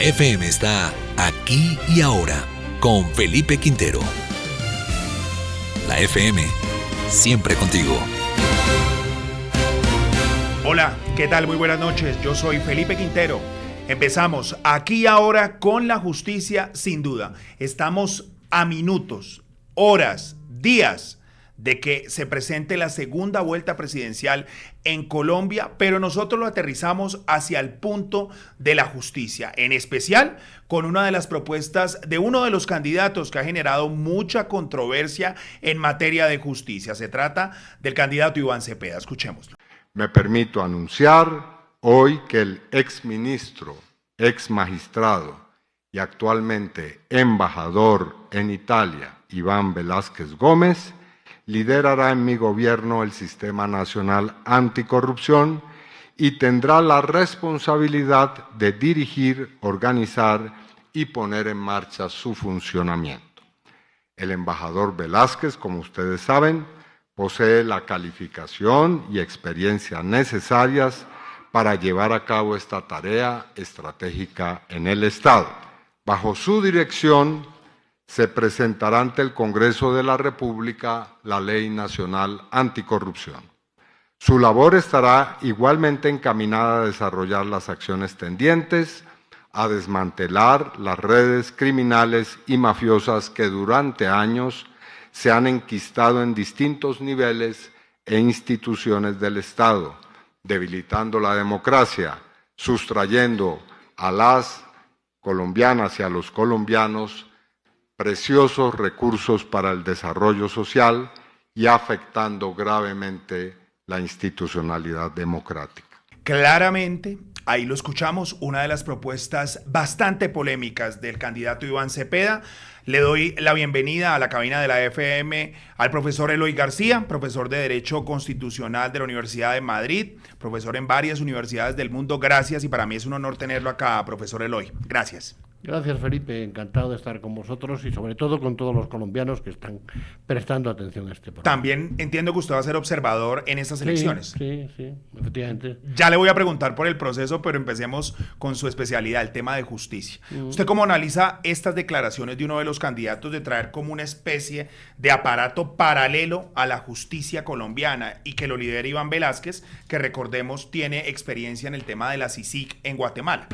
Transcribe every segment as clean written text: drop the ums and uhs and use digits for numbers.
FM está aquí y ahora con Felipe Quintero. La FM, siempre contigo. Hola, ¿qué tal? Muy buenas noches. Yo soy Felipe Quintero. Empezamos aquí y ahora con la justicia, sin duda. Estamos a minutos, horas, días de que se presente la segunda vuelta presidencial en Colombia, pero nosotros lo aterrizamos hacia el punto de la justicia, en especial con una de las propuestas de uno de los candidatos que ha generado mucha controversia en materia de justicia. Se trata del candidato Iván Cepeda. Escuchémoslo. Me permito anunciar hoy que el exministro, exmagistrado y actualmente embajador en Italia, Iván Velásquez Gómez, liderará en mi gobierno el Sistema Nacional Anticorrupción y tendrá la responsabilidad de dirigir, organizar y poner en marcha su funcionamiento. El embajador Velásquez, como ustedes saben, posee la calificación y experiencia necesarias para llevar a cabo esta tarea estratégica en el Estado. Bajo su dirección, se presentará ante el Congreso de la República la Ley Nacional Anticorrupción. Su labor estará igualmente encaminada a desarrollar las acciones tendientes a desmantelar las redes criminales y mafiosas que durante años se han enquistado en distintos niveles e instituciones del Estado, debilitando la democracia, sustrayendo a las colombianas y a los colombianos preciosos recursos para el desarrollo social y afectando gravemente la institucionalidad democrática. Claramente, ahí lo escuchamos, una de las propuestas bastante polémicas del candidato Iván Cepeda. Le doy la bienvenida a la cabina de la FM al profesor Eloy García, profesor de Derecho Constitucional de la Universidad de Madrid, profesor en varias universidades del mundo. Gracias, y para mí es un honor tenerlo acá, profesor Eloy. Gracias. Gracias, Felipe, encantado de estar con vosotros y sobre todo con todos los colombianos que están prestando atención a este programa. También entiendo que usted va a ser observador en estas elecciones. Sí, efectivamente. Ya le voy a preguntar por el proceso, pero empecemos con su especialidad, el tema de justicia. ¿Usted cómo analiza estas declaraciones de uno de los candidatos de traer como una especie de aparato paralelo a la justicia colombiana y que lo lidera Iván Velásquez, que recordemos tiene experiencia en el tema de la CICIG en Guatemala?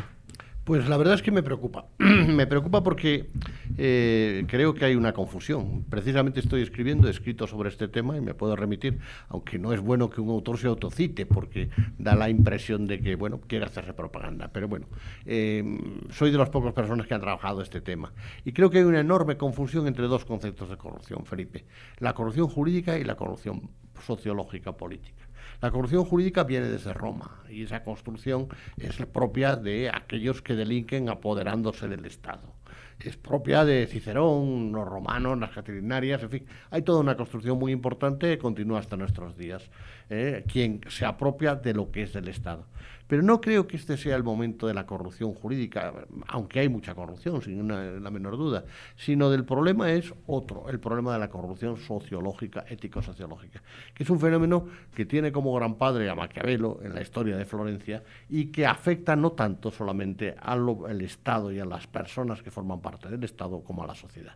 Pues la verdad es que me preocupa. Me preocupa porque creo que hay una confusión. Precisamente estoy escrito sobre este tema y me puedo remitir, aunque no es bueno que un autor se autocite porque da la impresión de que, bueno, quiere hacerse propaganda. Pero bueno, soy de las pocas personas que han trabajado este tema. Y creo que hay una enorme confusión entre dos conceptos de corrupción, Felipe. La corrupción jurídica y la corrupción sociológica política. La corrupción jurídica viene desde Roma y esa construcción es propia de aquellos que delinquen apoderándose del Estado. Es propia de Cicerón, los romanos, las caterinarias, en fin. Hay toda una construcción muy importante que continúa hasta nuestros días. Quien se apropia de lo que es del Estado. Pero no creo que este sea el momento de la corrupción jurídica, aunque hay mucha corrupción, sin la menor duda, sino del problema es otro, el problema de la corrupción sociológica, ético-sociológica, que es un fenómeno que tiene como gran padre a Maquiavelo en la historia de Florencia y que afecta no tanto solamente al Estado y a las personas que forman parte del Estado como a la sociedad.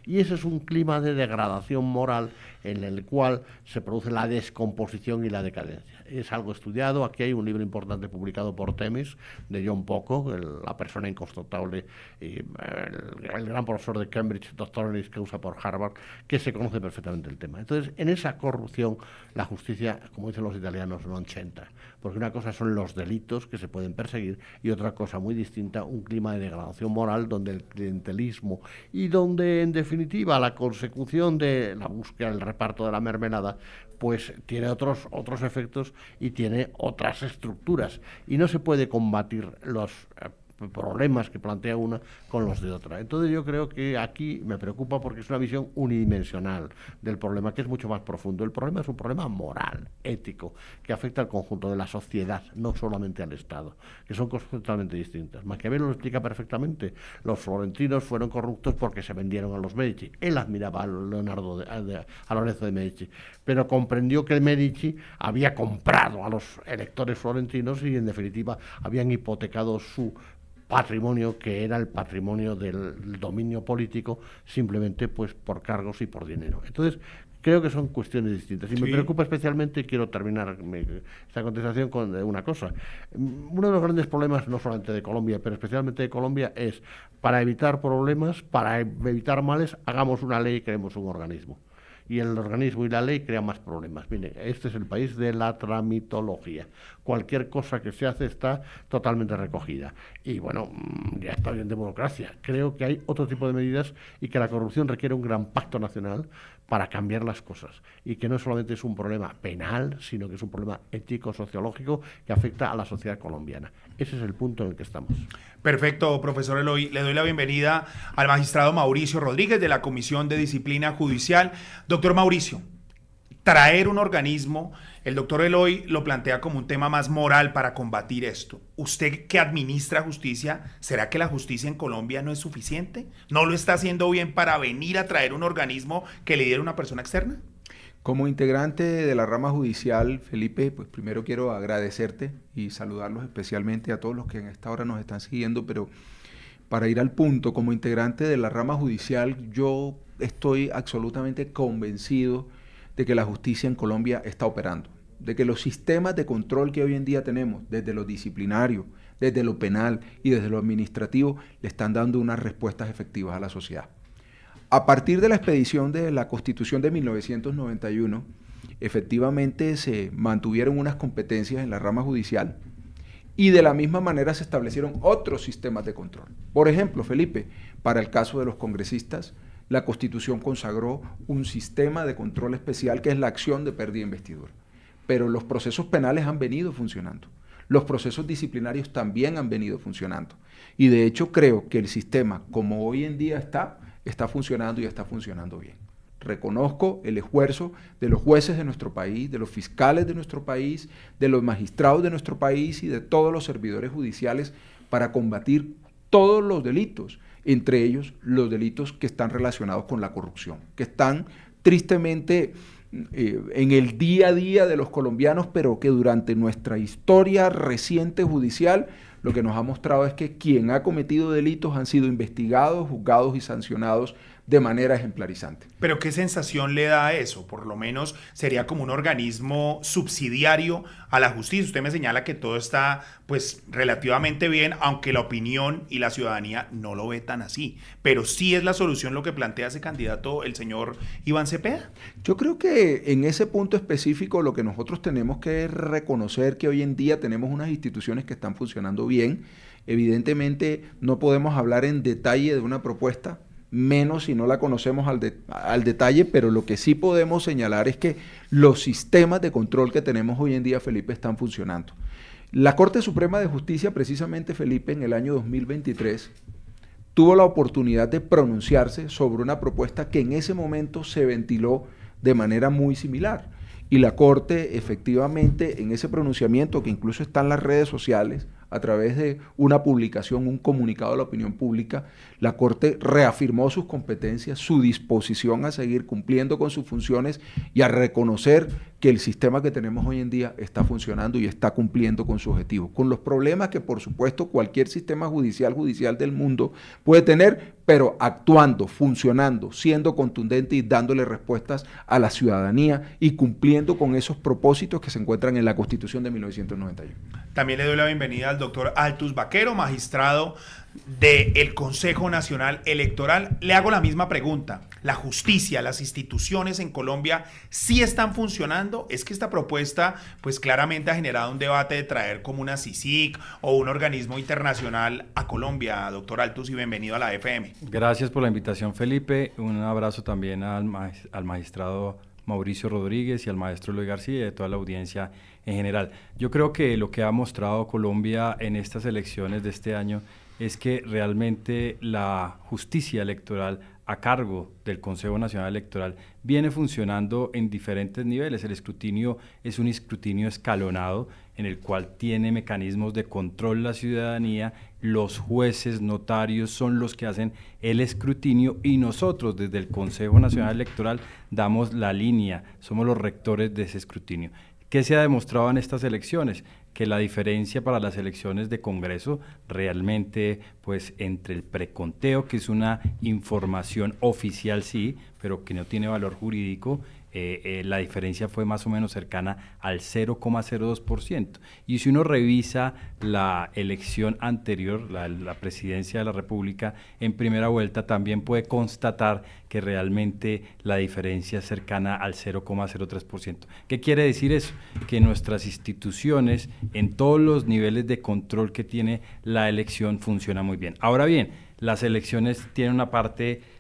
Y ese es un clima de degradación moral en el cual se produce la descomposición y la decadencia. Es algo estudiado. Aquí hay un libro importante publicado por Temis, de John Pocock, la persona incontrastable, el gran profesor de Cambridge, doctor en causa por Harvard, que se conoce perfectamente el tema. Entonces, en esa corrupción, la justicia, como dicen los italianos, no entra. Porque una cosa son los delitos que se pueden perseguir y otra cosa muy distinta, un clima de degradación moral donde el clientelismo y donde, en definitiva, la consecución de la búsqueda del reparto de la mermelada, pues tiene otros efectos y tiene otras estructuras. Y no se puede combatir los problemas que plantea una con los de otra. Entonces yo creo que aquí me preocupa porque es una visión unidimensional del problema, que es mucho más profundo. El problema es un problema moral, ético, que afecta al conjunto de la sociedad, no solamente al Estado, que son cosas totalmente distintas. Maquiavelo lo explica perfectamente. Los florentinos fueron corruptos porque se vendieron a los Medici. Él admiraba a Lorenzo de Medici, pero comprendió que Medici había comprado a los electores florentinos y en definitiva habían hipotecado su patrimonio que era el patrimonio del dominio político, simplemente pues por cargos y por dinero. Entonces, creo que son cuestiones distintas. Y me preocupa especialmente, y quiero terminar esta contestación con una cosa. Uno de los grandes problemas, no solamente de Colombia, pero especialmente de Colombia, es para evitar problemas, para evitar males, hagamos una ley y creemos un organismo. Y el organismo y la ley crean más problemas. Mire, este es el país de la tramitología. Cualquier cosa que se hace está totalmente recogida. Y bueno, ya está bien democracia. Creo que hay otro tipo de medidas y que la corrupción requiere un gran pacto nacional para cambiar las cosas. Y que no solamente es un problema penal, sino que es un problema ético, sociológico, que afecta a la sociedad colombiana. Ese es el punto en el que estamos. Perfecto, profesor Eloy. Le doy la bienvenida al magistrado Mauricio Rodríguez de la Comisión de Disciplina Judicial. Doctor Mauricio, traer un organismo, el doctor Eloy lo plantea como un tema más moral para combatir esto. ¿Usted que administra justicia, será que la justicia en Colombia no es suficiente? ¿No lo está haciendo bien para venir a traer un organismo que le diera una persona externa? Como integrante de la rama judicial, Felipe, pues primero quiero agradecerte y saludarlos especialmente a todos los que en esta hora nos están siguiendo, pero para ir al punto, como integrante de la rama judicial, yo estoy absolutamente convencido de que la justicia en Colombia está operando, de que los sistemas de control que hoy en día tenemos, desde lo disciplinario, desde lo penal y desde lo administrativo, le están dando unas respuestas efectivas a la sociedad. A partir de la expedición de la Constitución de 1991, efectivamente se mantuvieron unas competencias en la rama judicial y de la misma manera se establecieron otros sistemas de control. Por ejemplo, Felipe, para el caso de los congresistas, la Constitución consagró un sistema de control especial que es la acción de pérdida de investidura. Pero los procesos penales han venido funcionando. Los procesos disciplinarios también han venido funcionando. Y de hecho creo que el sistema, como hoy en día está funcionando y está funcionando bien. Reconozco el esfuerzo de los jueces de nuestro país, de los fiscales de nuestro país, de los magistrados de nuestro país y de todos los servidores judiciales para combatir todos los delitos, entre ellos los delitos que están relacionados con la corrupción, que están tristemente en el día a día de los colombianos, pero que durante nuestra historia reciente judicial lo que nos ha mostrado es que quien ha cometido delitos han sido investigados, juzgados y sancionados de manera ejemplarizante. ¿Pero qué sensación le da eso? Por lo menos sería como un organismo subsidiario a la justicia. Usted me señala que todo está pues relativamente bien, aunque la opinión y la ciudadanía no lo ve tan así. Pero sí es la solución lo que plantea ese candidato, el señor Iván Cepeda. Yo creo que en ese punto específico lo que nosotros tenemos que reconocer que hoy en día tenemos unas instituciones que están funcionando bien. Evidentemente no podemos hablar en detalle de una propuesta, menos si no la conocemos al detalle, pero lo que sí podemos señalar es que los sistemas de control que tenemos hoy en día, Felipe, están funcionando. La Corte Suprema de Justicia, precisamente, Felipe, en el año 2023, tuvo la oportunidad de pronunciarse sobre una propuesta que en ese momento se ventiló de manera muy similar. Y la Corte, efectivamente, en ese pronunciamiento, que incluso está en las redes sociales, a través de una publicación, un comunicado a la opinión pública, la Corte reafirmó sus competencias, su disposición a seguir cumpliendo con sus funciones y a reconocer que el sistema que tenemos hoy en día está funcionando y está cumpliendo con su objetivo, con los problemas que por supuesto cualquier sistema judicial del mundo puede tener, pero actuando, funcionando, siendo contundente y dándole respuestas a la ciudadanía y cumpliendo con esos propósitos que se encuentran en la Constitución de 1991. También le doy la bienvenida al doctor Altus Vaquero, magistrado del Consejo Nacional Electoral. Le hago la misma pregunta. ¿La justicia, las instituciones en Colombia sí están funcionando? Es que esta propuesta pues claramente ha generado un debate de traer como una CICIG o un organismo internacional a Colombia. Doctor Altus, y bienvenido a la FM. Gracias por la invitación, Felipe. Un abrazo también al magistrado Mauricio Rodríguez y al maestro Eloy García y a toda la audiencia en general. Yo creo que lo que ha mostrado Colombia en estas elecciones de este año es que realmente la justicia electoral a cargo del Consejo Nacional Electoral viene funcionando en diferentes niveles. El escrutinio es un escrutinio escalonado en el cual tiene mecanismos de control la ciudadanía, los jueces, notarios son los que hacen el escrutinio y nosotros desde el Consejo Nacional Electoral damos la línea, somos los rectores de ese escrutinio. ¿Qué se ha demostrado en estas elecciones? que la diferencia para las elecciones de Congreso realmente, pues entre el preconteo, que es una información oficial sí, pero que no tiene valor jurídico, la diferencia fue más o menos cercana al 0,02%. Y si uno revisa la elección anterior, la presidencia de la República en primera vuelta, también puede constatar que realmente la diferencia es cercana al 0,03%. ¿Qué quiere decir eso? Que nuestras instituciones, en todos los niveles de control que tiene la elección, funcionan muy bien. Ahora bien, las elecciones tienen una parte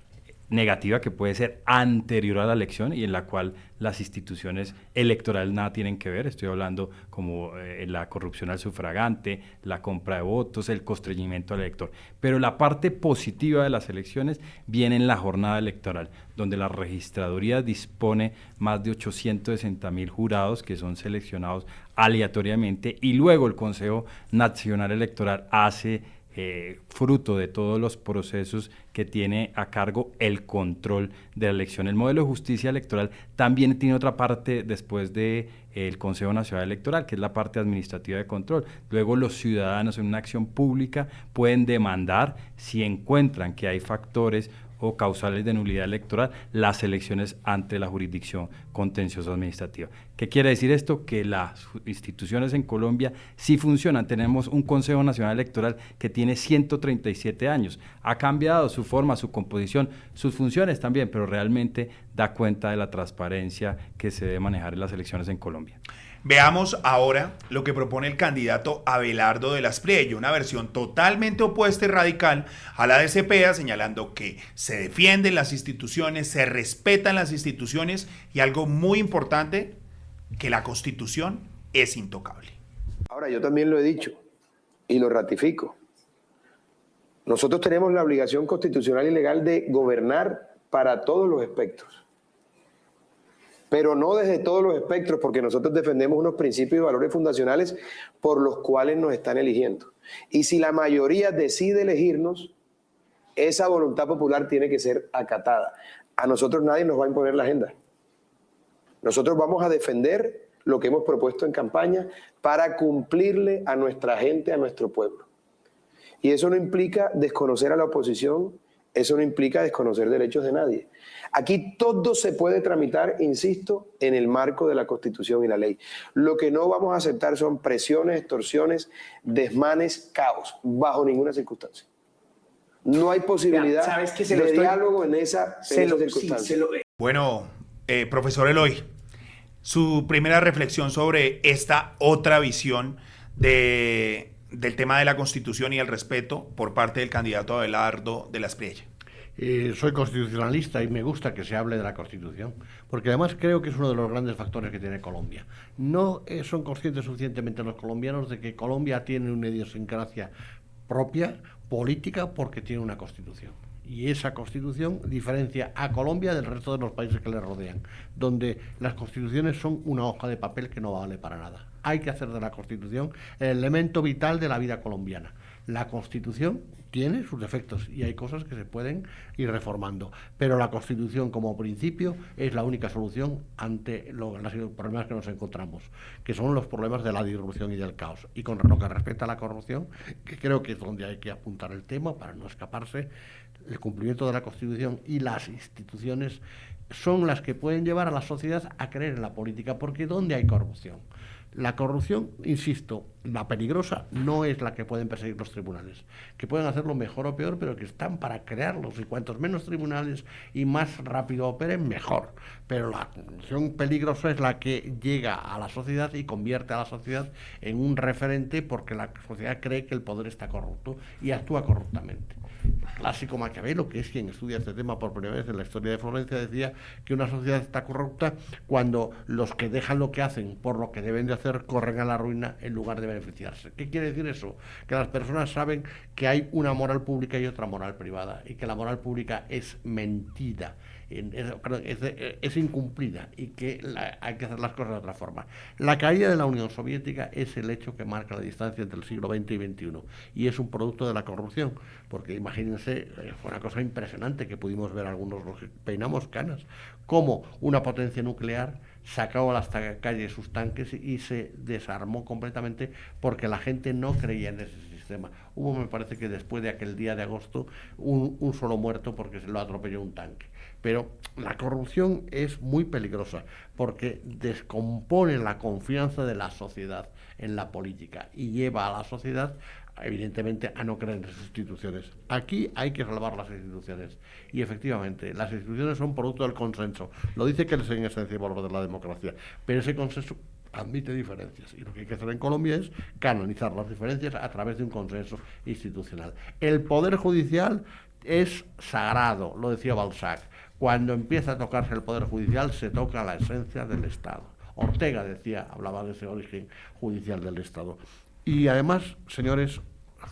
negativa que puede ser anterior a la elección y en la cual las instituciones electorales nada tienen que ver. Estoy hablando como la corrupción al sufragante, la compra de votos, el constreñimiento al elector. Pero la parte positiva de las elecciones viene en la jornada electoral, donde la registraduría dispone más de 860.000 jurados que son seleccionados aleatoriamente y luego el Consejo Nacional Electoral hace fruto de todos los procesos que tiene a cargo el control de la elección. El modelo de justicia electoral también tiene otra parte después de el Consejo Nacional Electoral, que es la parte administrativa de control. Luego los ciudadanos en una acción pública pueden demandar, si encuentran que hay factores o causales de nulidad electoral, las elecciones ante la jurisdicción contenciosa administrativa. ¿Qué quiere decir esto? Que las instituciones en Colombia sí funcionan. Tenemos un Consejo Nacional Electoral que tiene 137 años. Ha cambiado su forma, su composición, sus funciones también, pero realmente da cuenta de la transparencia que se debe manejar en las elecciones en Colombia. Veamos ahora lo que propone el candidato Abelardo de las Priello, una versión totalmente opuesta y radical a la de Cepeda, señalando que se defienden las instituciones, se respetan las instituciones y algo muy importante, que la Constitución es intocable. Ahora, yo también lo he dicho y lo ratifico. Nosotros tenemos la obligación constitucional y legal de gobernar para todos los espectros. Pero no desde todos los espectros, porque nosotros defendemos unos principios y valores fundacionales por los cuales nos están eligiendo. Y si la mayoría decide elegirnos, esa voluntad popular tiene que ser acatada. A nosotros nadie nos va a imponer la agenda. Nosotros vamos a defender lo que hemos propuesto en campaña para cumplirle a nuestra gente, a nuestro pueblo. Y eso no implica desconocer a la oposición, eso no implica desconocer derechos de nadie. Aquí todo se puede tramitar, insisto, en el marco de la Constitución y la ley. Lo que no vamos a aceptar son presiones, extorsiones, desmanes, caos, bajo ninguna circunstancia. No hay posibilidad de diálogo en esa circunstancia. Bueno, profesor Eloy, su primera reflexión sobre esta otra visión del tema de la Constitución y el respeto por parte del candidato Abelardo de las Priello. Soy constitucionalista y me gusta que se hable de la Constitución, porque además creo que es uno de los grandes factores que tiene Colombia. No son conscientes suficientemente los colombianos de que Colombia tiene una idiosincrasia propia, política, porque tiene una Constitución. Y esa Constitución diferencia a Colombia del resto de los países que le rodean, donde las constituciones son una hoja de papel que no vale para nada. Hay que hacer de la Constitución el elemento vital de la vida colombiana. La Constitución tiene sus defectos y hay cosas que se pueden ir reformando, pero la Constitución como principio es la única solución ante los problemas que nos encontramos, que son los problemas de la disrupción y del caos. Y con lo que respecta a la corrupción, que creo que es donde hay que apuntar el tema para no escaparse, el cumplimiento de la Constitución y las instituciones son las que pueden llevar a la sociedad a creer en la política, porque ¿dónde hay corrupción? La corrupción, insisto, la peligrosa no es la que pueden perseguir los tribunales, que pueden hacerlo mejor o peor, pero que están para crearlos, y cuantos menos tribunales y más rápido operen, mejor. Pero la corrupción peligrosa es la que llega a la sociedad y convierte a la sociedad en un referente, porque la sociedad cree que el poder está corrupto y actúa corruptamente. El clásico Maquiavelo, que es quien estudia este tema por primera vez en la historia de Florencia, decía que una sociedad está corrupta cuando los que dejan lo que hacen por lo que deben de hacer corren a la ruina en lugar de beneficiarse. ¿Qué quiere decir eso? Que las personas saben que hay una moral pública y otra moral privada, y que la moral pública es mentira, es incumplida, y que hay que hacer las cosas de otra forma. La caída de la Unión Soviética es el hecho que marca la distancia entre el siglo XX y XXI, y es un producto de la corrupción, porque imagínense, fue una cosa impresionante que pudimos ver algunos los que peinamos canas, cómo una potencia nuclear sacó a las calles sus tanques y se desarmó completamente porque la gente no creía en ese sistema. Hubo, me parece que después de aquel día de agosto, un solo muerto porque se lo atropelló un tanque. Pero la corrupción es muy peligrosa porque descompone la confianza de la sociedad en la política y lleva a la sociedad, evidentemente, a no creer en sus instituciones. Aquí hay que salvar las instituciones y efectivamente las instituciones son producto del consenso. Lo dice que es en esencia el valor de la democracia, pero ese consenso admite diferencias y lo que hay que hacer en Colombia es canalizar las diferencias a través de un consenso institucional. El poder judicial es sagrado, lo decía Balzac. Cuando empieza a tocarse el poder judicial se toca la esencia del Estado. Ortega decía, hablaba de ese origen judicial del Estado. Y además, señores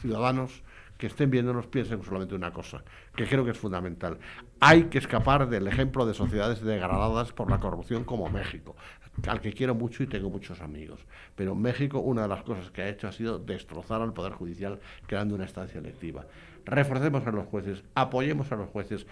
ciudadanos que estén viéndonos, piensen solamente una cosa, que creo que es fundamental. Hay que escapar del ejemplo de sociedades degradadas por la corrupción como México, al que quiero mucho y tengo muchos amigos. Pero México, una de las cosas que ha hecho ha sido destrozar al Poder Judicial creando una instancia electiva. Reforcemos a los jueces, apoyemos a los jueces,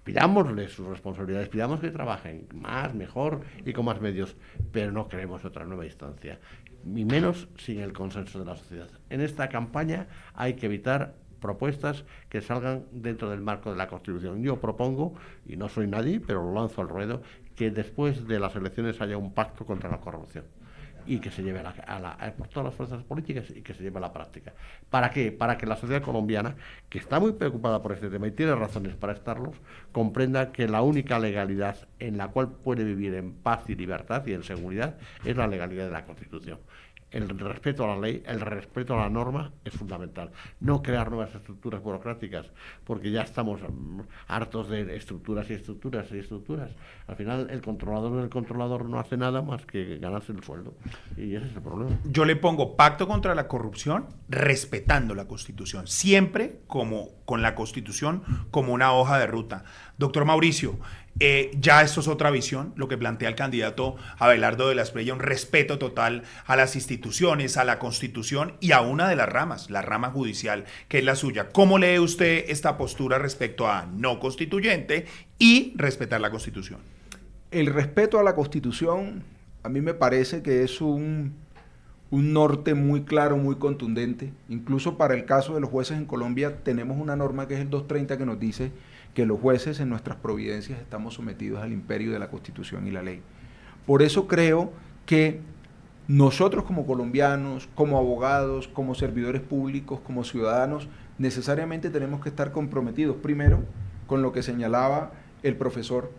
pidámosles sus responsabilidades, pidamos que trabajen más, mejor y con más medios, pero no queremos otra nueva instancia, ni menos sin el consenso de la sociedad. En esta campaña hay que evitar propuestas que salgan dentro del marco de la Constitución. Yo propongo, y no soy nadie, pero lo lanzo al ruedo, que después de las elecciones haya un pacto contra la corrupción y que se lleve por todas las fuerzas políticas y que se lleve a la práctica. ¿Para qué? Para que la sociedad colombiana, que está muy preocupada por este tema y tiene razones para estarlos, comprenda que la única legalidad en la cual puede vivir en paz y libertad y en seguridad es la legalidad de la Constitución. El respeto a la ley, el respeto a la norma es fundamental. No crear nuevas estructuras burocráticas, porque ya estamos hartos de estructuras y estructuras y estructuras. Al final, el controlador no hace nada más que ganarse el sueldo. Y ese es el problema. Yo le pongo pacto contra la corrupción respetando la Constitución, siempre como con la Constitución como una hoja de ruta. Doctor Mauricio, ya esto es otra visión, lo que plantea el candidato Abelardo de la Espriella, un respeto total a las instituciones, a la Constitución y a una de las ramas, la rama judicial, que es la suya. ¿Cómo lee usted esta postura respecto a no constituyente y respetar la Constitución? El respeto a la Constitución a mí me parece que es un norte muy claro, muy contundente. Incluso para el caso de los jueces en Colombia tenemos una norma que es el 230 que nos dice que los jueces en nuestras providencias estamos sometidos al imperio de la Constitución y la ley. Por eso creo que nosotros como colombianos, como abogados, como servidores públicos, como ciudadanos, necesariamente tenemos que estar comprometidos, primero, con lo que señalaba el profesor,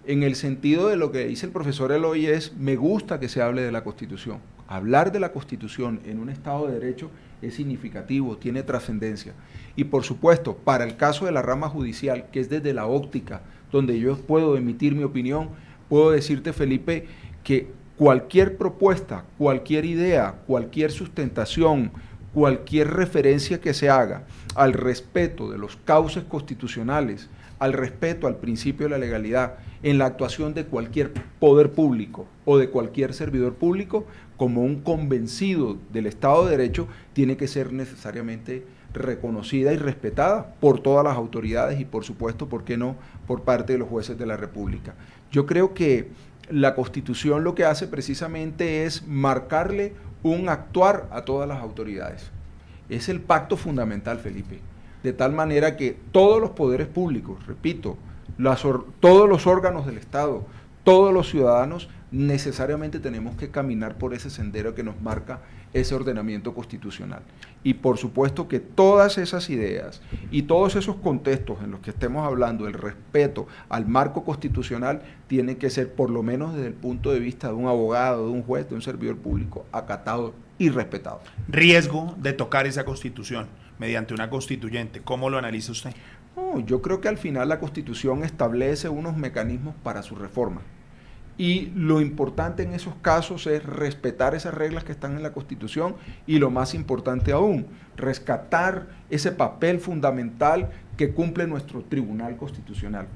en el sentido de lo que dice el profesor Eloy es, me gusta que se hable de la Constitución. Hablar de la Constitución en un Estado de Derecho es significativo, tiene trascendencia. Y por supuesto, para el caso de la rama judicial, que es desde la óptica donde yo puedo emitir mi opinión, puedo decirte, Felipe, que cualquier propuesta, cualquier idea, cualquier sustentación, cualquier referencia que se haga al respeto de los cauces constitucionales, al respeto al principio de la legalidad en la actuación de cualquier poder público o de cualquier servidor público, como un convencido del Estado de Derecho, tiene que ser necesariamente reconocida y respetada por todas las autoridades y por supuesto, ¿por qué no?, por parte de los jueces de la República. Yo creo que la Constitución lo que hace precisamente es marcarle un actuar a todas las autoridades. Es el pacto fundamental, Felipe, de tal manera que todos los poderes públicos, repito, todos los órganos del Estado, todos los ciudadanos, necesariamente tenemos que caminar por ese sendero que nos marca ese ordenamiento constitucional. Y por supuesto que todas esas ideas y todos esos contextos en los que estemos hablando, el respeto al marco constitucional, tiene que ser, por lo menos desde el punto de vista de un abogado, de un juez, de un servidor público, acatado y respetado. Riesgo de tocar esa Constitución mediante una constituyente, ¿cómo lo analiza usted? No, yo creo que al final la Constitución establece unos mecanismos para su reforma. Y lo importante en esos casos es respetar esas reglas que están en la Constitución y lo más importante aún, rescatar ese papel fundamental que cumple nuestro Tribunal Constitucional.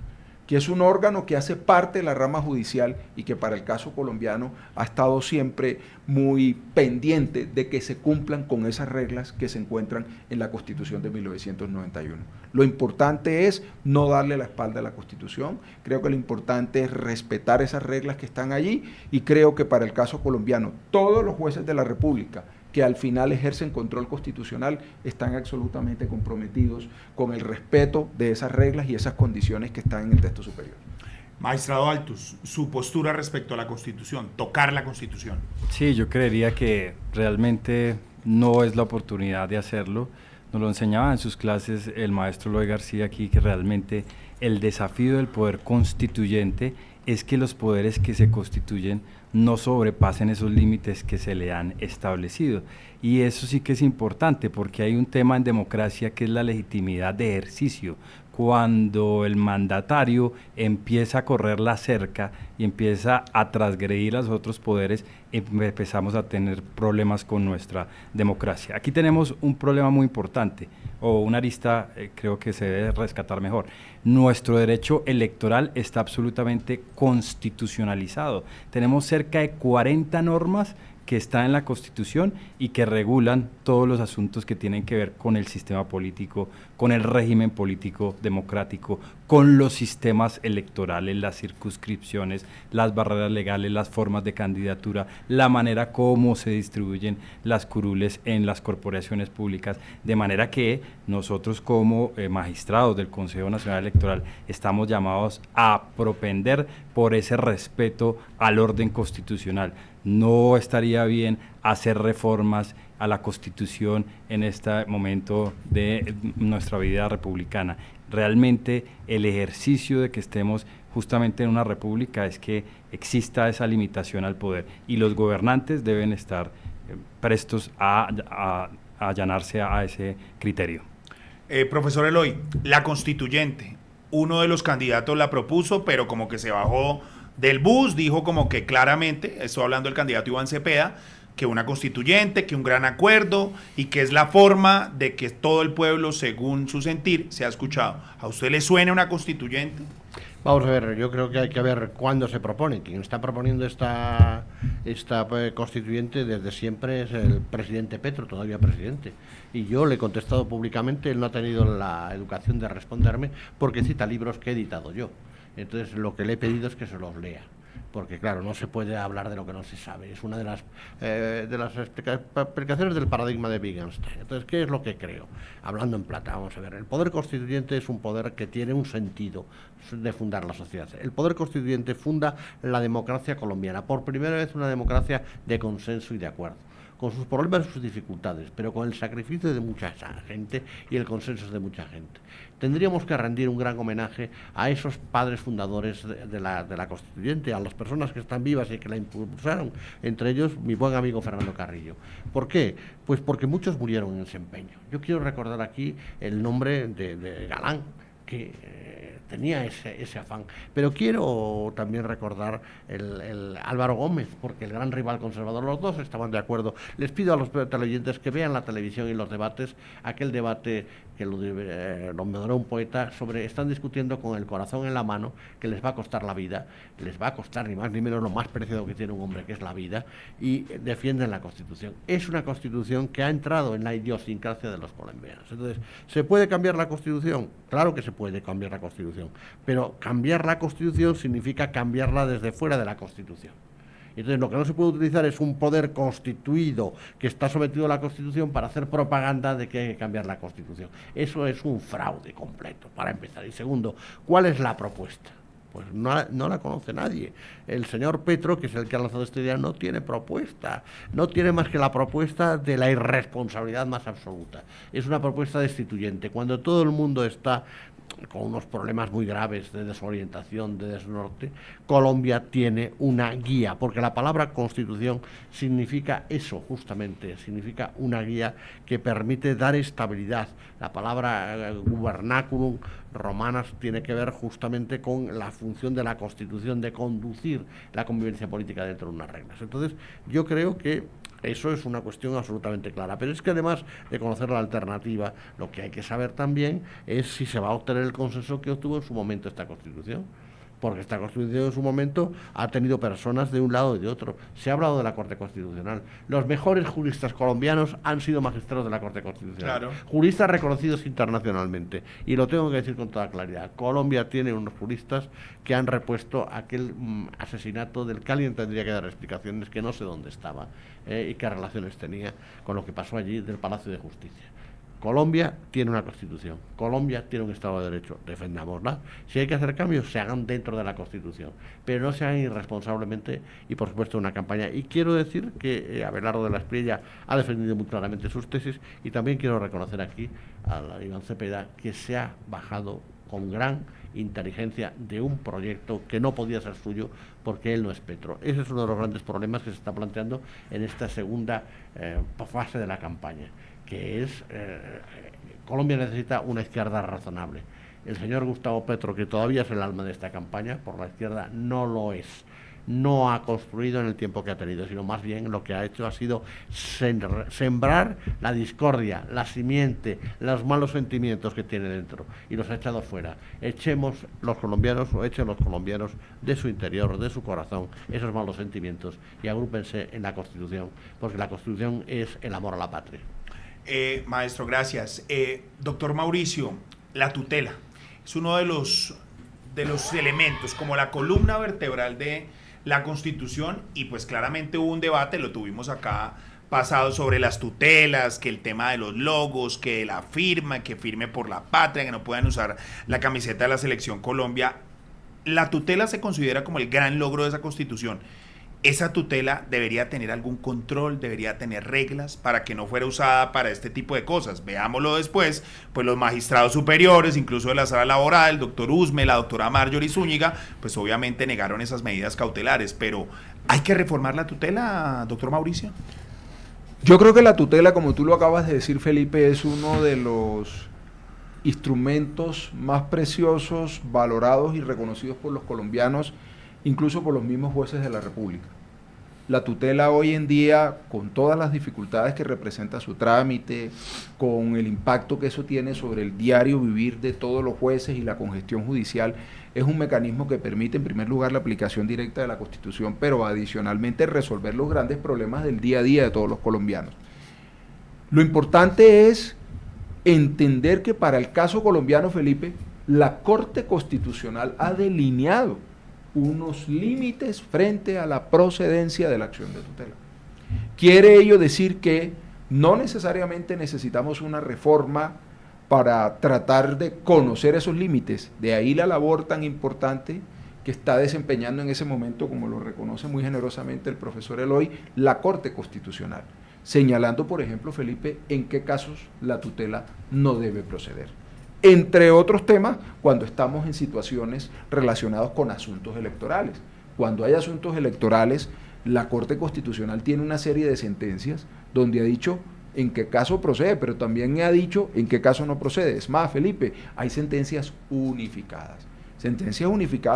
que es un órgano que hace parte de la rama judicial y que para el caso colombiano ha estado siempre muy pendiente de que se cumplan con esas reglas que se encuentran en la Constitución de 1991. Lo importante es no darle la espalda a la Constitución, creo que lo importante es respetar esas reglas que están allí y creo que para el caso colombiano todos los jueces de la República que al final ejercen control constitucional están absolutamente comprometidos con el respeto de esas reglas y esas condiciones que están en el texto superior. Magistrado Altus, su postura respecto a la Constitución, tocar la Constitución. Sí, yo creería que realmente no es la oportunidad de hacerlo. Nos lo enseñaba en sus clases el maestro Eloy García aquí, que realmente el desafío del poder constituyente es que los poderes que se constituyen no sobrepasen esos límites que se le han establecido. Y eso sí que es importante porque hay un tema en democracia que es la legitimidad de ejercicio. Cuando el mandatario empieza a correr la cerca y empieza a transgredir a los otros poderes, empezamos a tener problemas con nuestra democracia. Aquí tenemos un problema muy importante, o una arista creo que se debe rescatar mejor. Nuestro derecho electoral está absolutamente constitucionalizado. Tenemos cerca de 40 normas que están en la Constitución y que regulan todos los asuntos que tienen que ver con el sistema político, con el régimen político democrático, con los sistemas electorales, las circunscripciones, las barreras legales, las formas de candidatura, la manera como se distribuyen las curules en las corporaciones públicas, de manera que nosotros como magistrados del Consejo Nacional Electoral estamos llamados a propender por ese respeto al orden constitucional. No estaría bien hacer reformas a la Constitución en este momento de nuestra vida republicana. Realmente el ejercicio de que estemos justamente en una república es que exista esa limitación al poder y los gobernantes deben estar prestos a allanarse a ese criterio. Profesor Eloy, la constituyente, uno de los candidatos la propuso, pero como que se bajó del bus, dijo como que claramente, estoy hablando del candidato Iván Cepeda, que una constituyente, que un gran acuerdo y que es la forma de que todo el pueblo, según su sentir, sea escuchado. ¿A usted le suena una constituyente? Vamos a ver, yo creo que hay que ver cuándo se propone. Quien está proponiendo esta constituyente desde siempre es el presidente Petro, todavía presidente. Y yo le he contestado públicamente, él no ha tenido la educación de responderme porque cita libros que he editado yo. Entonces lo que le he pedido es que se los lea, porque claro, no se puede hablar de lo que no se sabe. Es una de las explicaciones del paradigma de Wittgenstein. Entonces, ¿qué es lo que creo? Hablando en plata, vamos a ver, el poder constituyente es un poder que tiene un sentido de fundar la sociedad. El poder constituyente funda la democracia colombiana, por primera vez una democracia de consenso y de acuerdo, con sus problemas y sus dificultades, pero con el sacrificio de mucha gente y el consenso de mucha gente. Tendríamos que rendir un gran homenaje a esos padres fundadores de la Constituyente, a las personas que están vivas y que la impulsaron, entre ellos mi buen amigo Fernando Carrillo. ¿Por qué? Pues porque muchos murieron en ese empeño. Yo quiero recordar aquí el nombre de Galán, que tenía ese afán, pero quiero también recordar el Álvaro Gómez, porque el gran rival conservador, los dos estaban de acuerdo. Les pido a los televidentes que vean la televisión y los debates, aquel debate que lo moderó un poeta sobre, están discutiendo con el corazón en la mano, que les va a costar la vida, les va a costar ni más ni menos lo más preciado que tiene un hombre, que es la vida, y defienden la Constitución. Es una Constitución que ha entrado en la idiosincrasia de los colombianos. Entonces, ¿se puede cambiar la Constitución? Claro que se puede cambiar la Constitución, pero cambiar la Constitución significa cambiarla desde fuera de la Constitución. Entonces, lo que no se puede utilizar es un poder constituido que está sometido a la Constitución para hacer propaganda de que hay que cambiar la Constitución. Eso es un fraude completo, para empezar. Y segundo, ¿cuál es la propuesta? Pues no la conoce nadie. El señor Petro, que es el que ha lanzado esta idea, no tiene propuesta. No tiene más que la propuesta de la irresponsabilidad más absoluta. Es una propuesta destituyente. Cuando todo el mundo está con unos problemas muy graves de desorientación, de desnorte, Colombia tiene una guía, porque la palabra Constitución significa eso justamente, significa una guía que permite dar estabilidad. La palabra gubernaculum romanas tiene que ver justamente con la función de la Constitución de conducir la convivencia política dentro de unas reglas. Entonces, yo creo que Eso es una cuestión absolutamente clara. Pero es que además de conocer la alternativa, lo que hay que saber también es si se va a obtener el consenso que obtuvo en su momento esta Constitución. Porque esta Constitución en su momento ha tenido personas de un lado y de otro. Se ha hablado de la Corte Constitucional. Los mejores juristas colombianos han sido magistrados de la Corte Constitucional. Claro. Juristas reconocidos internacionalmente. Y lo tengo que decir con toda claridad. Colombia tiene unos juristas que han repuesto aquel asesinato del que alguien tendría que dar explicaciones, que no sé dónde estaba y qué relaciones tenía con lo que pasó allí del Palacio de Justicia. Colombia tiene una Constitución, Colombia tiene un Estado de Derecho, defendámosla. Si hay que hacer cambios, se hagan dentro de la Constitución, pero no se hagan irresponsablemente y, por supuesto, una campaña. Y quiero decir que Abelardo de la Espriella ha defendido muy claramente sus tesis, y también quiero reconocer aquí a Iván Cepeda que se ha bajado con gran inteligencia de un proyecto que no podía ser suyo porque él no es Petro. Ese es uno de los grandes problemas que se está planteando en esta segunda fase de la campaña, que es Colombia necesita una izquierda razonable. El señor Gustavo Petro, que todavía es el alma de esta campaña, por la izquierda no lo es. No ha construido en el tiempo que ha tenido, sino más bien lo que ha hecho ha sido sembrar la discordia, la simiente, los malos sentimientos que tiene dentro, y los ha echado fuera. Echemos los colombianos, o echen los colombianos de su interior, de su corazón, esos malos sentimientos, y agrúpense en la Constitución, porque la Constitución es el amor a la patria. Maestro, gracias. Doctor Mauricio, la tutela es uno de los elementos, como la columna vertebral de la Constitución, y pues claramente hubo un debate, lo tuvimos acá pasado, sobre las tutelas, que el tema de los logos, que la firma, que firme por la patria, que no puedan usar la camiseta de la Selección Colombia. La tutela se considera como el gran logro de esa Constitución. Esa tutela debería tener algún control, debería tener reglas para que no fuera usada para este tipo de cosas. Veámoslo después, pues los magistrados superiores, incluso de la sala laboral, el doctor Usme, la doctora Marjorie Zúñiga, pues obviamente negaron esas medidas cautelares. Pero ¿hay que reformar la tutela, doctor Mauricio? Yo creo que la tutela, como tú lo acabas de decir, Felipe, es uno de los instrumentos más preciosos, valorados y reconocidos por los colombianos, incluso por los mismos jueces de la República. La tutela hoy en día, con todas las dificultades que representa su trámite, con el impacto que eso tiene sobre el diario vivir de todos los jueces y la congestión judicial, es un mecanismo que permite, en primer lugar, la aplicación directa de la Constitución, pero adicionalmente resolver los grandes problemas del día a día de todos los colombianos. Lo importante es entender que para el caso colombiano, Felipe, la Corte Constitucional ha delineado unos límites frente a la procedencia de la acción de tutela. Quiere ello decir que no necesariamente necesitamos una reforma para tratar de conocer esos límites. De ahí la labor tan importante que está desempeñando en ese momento, como lo reconoce muy generosamente el profesor Eloy, la Corte Constitucional, señalando, por ejemplo, Felipe, en qué casos la tutela no debe proceder. Entre otros temas, cuando estamos en situaciones relacionadas con asuntos electorales. Cuando hay asuntos electorales, la Corte Constitucional tiene una serie de sentencias donde ha dicho en qué caso procede, pero también ha dicho en qué caso no procede. Es más, Felipe, hay sentencias unificadas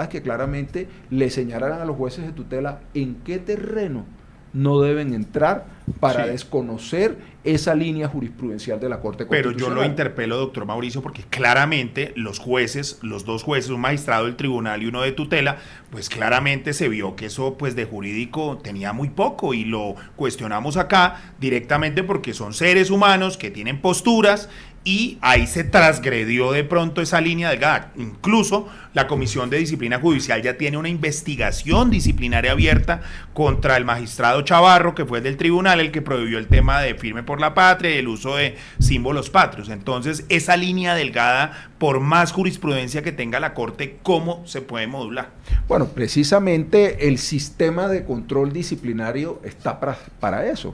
que claramente le señalarán a los jueces de tutela en qué terreno no deben entrar para desconocer esa línea jurisprudencial de la Corte Constitucional. Pero yo lo interpelo, doctor Mauricio, porque claramente los jueces, los dos jueces, un magistrado del tribunal y uno de tutela, pues claramente se vio que eso pues de jurídico tenía muy poco, y lo cuestionamos acá directamente porque son seres humanos que tienen posturas, y ahí se transgredió de pronto esa línea delgada. Incluso la Comisión de Disciplina Judicial ya tiene una investigación disciplinaria abierta contra el magistrado Chavarro, que fue el del tribunal, el que prohibió el tema de firme por la patria y el uso de símbolos patrios. Entonces, esa línea delgada, por más jurisprudencia que tenga la Corte, ¿cómo se puede modular? Bueno, precisamente el sistema de control disciplinario está para eso.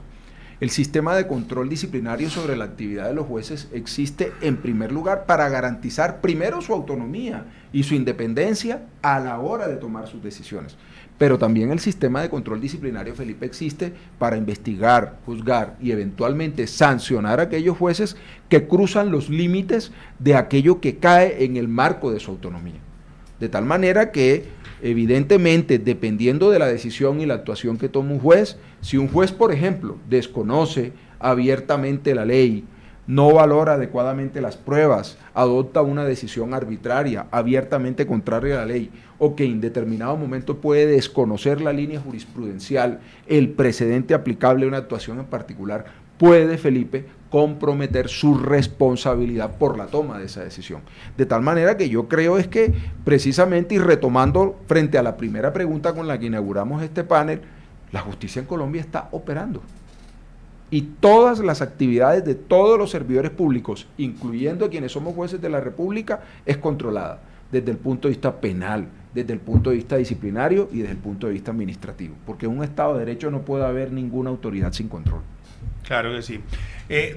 El sistema de control disciplinario sobre la actividad de los jueces existe en primer lugar para garantizar primero su autonomía y su independencia a la hora de tomar sus decisiones. Pero también el sistema de control disciplinario, Felipe, existe para investigar, juzgar y eventualmente sancionar a aquellos jueces que cruzan los límites de aquello que cae en el marco de su autonomía. De tal manera que Evidentemente, dependiendo de la decisión y la actuación que tome un juez, si un juez, por ejemplo, desconoce abiertamente la ley, no valora adecuadamente las pruebas, adopta una decisión arbitraria, abiertamente contraria a la ley, o que en determinado momento puede desconocer la línea jurisprudencial, el precedente aplicable a una actuación en particular, puede, Felipe, comprometer su responsabilidad por la toma de esa decisión. De tal manera que yo creo es que, precisamente, y retomando frente a la primera pregunta con la que inauguramos este panel, la justicia en Colombia está operando. Y todas las actividades de todos los servidores públicos, incluyendo a quienes somos jueces de la República, es controlada desde el punto de vista penal, desde el punto de vista disciplinario y desde el punto de vista administrativo, porque en un Estado de Derecho no puede haber ninguna autoridad sin control. Claro que sí.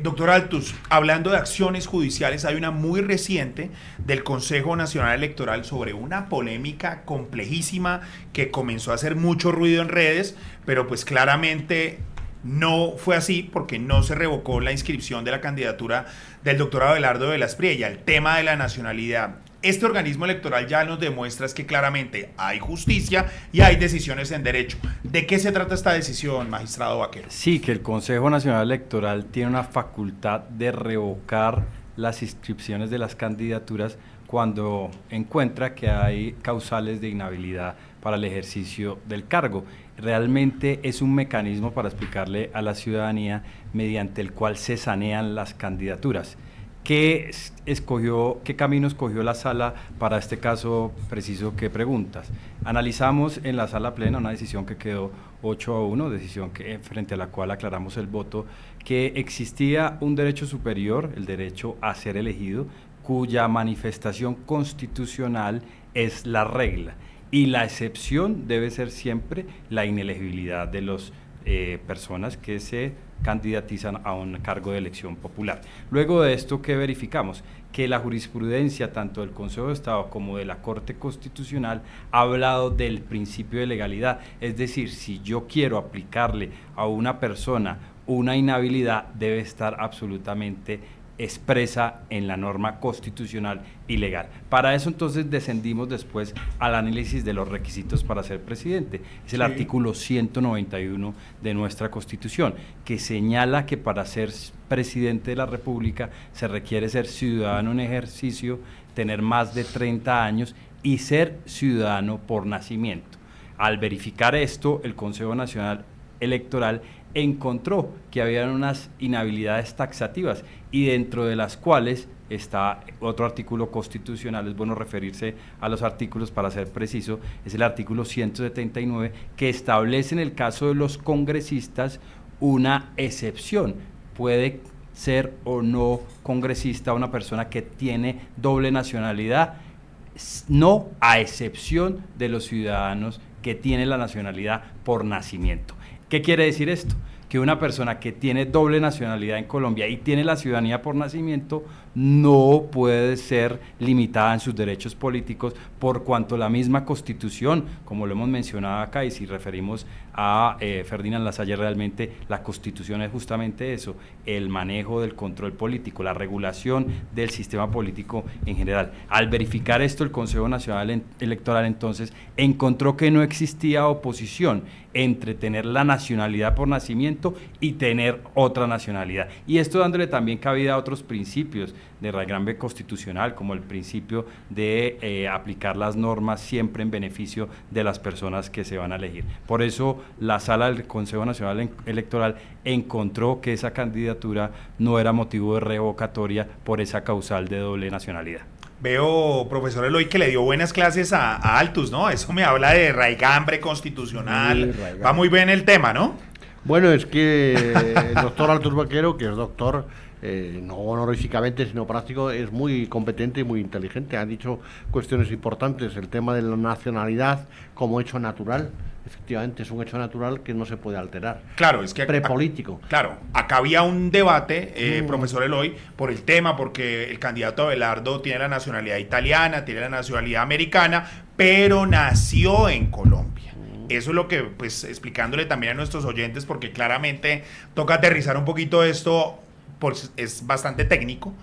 Doctor Altus, hablando de acciones judiciales, hay una muy reciente del Consejo Nacional Electoral sobre una polémica complejísima que comenzó a hacer mucho ruido en redes, pero pues claramente no fue así porque no se revocó la inscripción de la candidatura del doctor Abelardo de la Espriella, el tema de la nacionalidad. Este organismo electoral ya nos demuestra es que claramente hay justicia y hay decisiones en derecho. ¿De qué se trata esta decisión, magistrado Vaquero? Sí, que el Consejo Nacional Electoral tiene una facultad de revocar las inscripciones de las candidaturas cuando encuentra que hay causales de inhabilidad para el ejercicio del cargo. Realmente es un mecanismo para explicarle a la ciudadanía mediante el cual se sanean las candidaturas. ¿Qué camino escogió la sala para este caso preciso que preguntas? Analizamos en la sala plena una decisión que quedó 8-1, decisión frente a la cual aclaramos el voto, que existía un derecho superior, el derecho a ser elegido, cuya manifestación constitucional es la regla, y la excepción debe ser siempre la inelegibilidad de las personas que se candidatizan a un cargo de elección popular. Luego de esto, ¿qué verificamos? Que la jurisprudencia tanto del Consejo de Estado como de la Corte Constitucional ha hablado del principio de legalidad, es decir, si yo quiero aplicarle a una persona una inhabilidad, debe estar absolutamente expresa en la norma constitucional y legal. Para eso entonces descendimos después al análisis de los requisitos para ser presidente. Es el artículo 191 de nuestra Constitución, que señala que para ser presidente de la República se requiere ser ciudadano en ejercicio, tener más de 30 años y ser ciudadano por nacimiento. Al verificar esto, el Consejo Nacional Electoral encontró que había unas inhabilidades taxativas y dentro de las cuales está otro artículo constitucional, es bueno referirse a los artículos para ser preciso, es el artículo 179 que establece en el caso de los congresistas una excepción. Puede ser o no congresista una persona que tiene doble nacionalidad, no a excepción de los ciudadanos que tienen la nacionalidad por nacimiento. ¿Qué quiere decir esto? Que una persona que tiene doble nacionalidad en Colombia y tiene la ciudadanía por nacimiento no puede ser limitada en sus derechos políticos por cuanto la misma Constitución, como lo hemos mencionado acá, y si referimos a Ferdinand Lasalle, realmente la Constitución es justamente eso, el manejo del control político, la regulación del sistema político en general. Al verificar esto, el Consejo Nacional Electoral entonces encontró que no existía oposición entre tener la nacionalidad por nacimiento y tener otra nacionalidad. Y esto dándole también cabida a otros principios de raigambre constitucional, como el principio de aplicar las normas siempre en beneficio de las personas que se van a elegir. Por eso la sala del Consejo Nacional Electoral encontró que esa candidatura no era motivo de revocatoria por esa causal de doble nacionalidad. Veo, profesor Eloy, que le dio buenas clases a Altus, ¿no? Eso me habla de raigambre constitucional. Va muy bien el tema, ¿no? Bueno, es que el doctor Altus Vaquero, que es doctor, no honoríficamente, sino práctico, es muy competente y muy inteligente. Ha dicho cuestiones importantes, el tema de la nacionalidad como hecho natural. Efectivamente, es un hecho natural que no se puede alterar. Claro, es que prepolítico. Claro, acá había un debate, profesor Eloy, por el tema, porque el candidato Abelardo tiene la nacionalidad italiana, tiene la nacionalidad americana, pero nació en Colombia. Eso es lo que, pues, explicándole también a nuestros oyentes, porque claramente toca aterrizar un poquito esto, pues, es bastante técnico,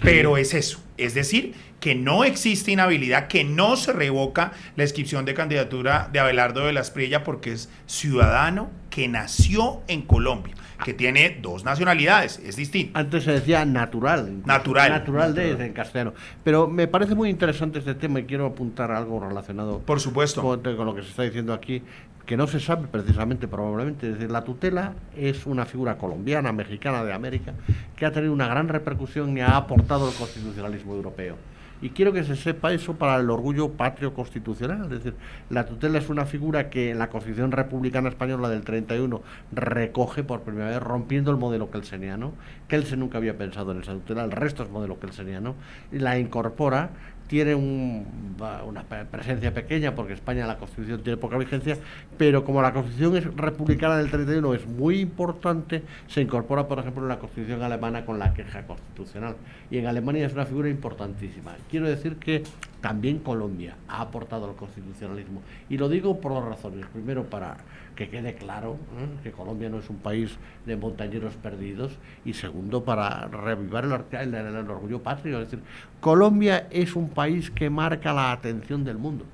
pero es eso. Es decir, que no existe inhabilidad, que no se revoca la inscripción de candidatura de Abelardo de la Espriella porque es ciudadano que nació en Colombia, que tiene 2 nacionalidades, es distinto. Antes se decía natural. Natural en castellano. Pero me parece muy interesante este tema y quiero apuntar algo relacionado Por supuesto. con lo que se está diciendo aquí, que no se sabe precisamente, probablemente. Es decir, la tutela es una figura colombiana, mexicana, de América, que ha tenido una gran repercusión y ha aportado al constitucionalismo europeo. Y quiero que se sepa eso para el orgullo patrio constitucional. Es decir, la tutela es una figura que en la Constitución Republicana Española del 31 recoge por primera vez, rompiendo el modelo kelseniano. Kelsen nunca había pensado en esa tutela, el resto es modelo kelseniano, y la incorpora. Tiene una presencia pequeña porque España, la Constitución tiene poca vigencia, pero como la Constitución es republicana del 31 es muy importante, se incorpora, por ejemplo, en la Constitución alemana con la queja constitucional. Y en Alemania es una figura importantísima. Quiero decir que también Colombia ha aportado al constitucionalismo. Y lo digo por 2 razones. Primero, para que quede claro que Colombia no es un país de montañeros perdidos. Y segundo, para reavivar el orgullo patrio. Es decir, Colombia es un país que marca la atención del mundo.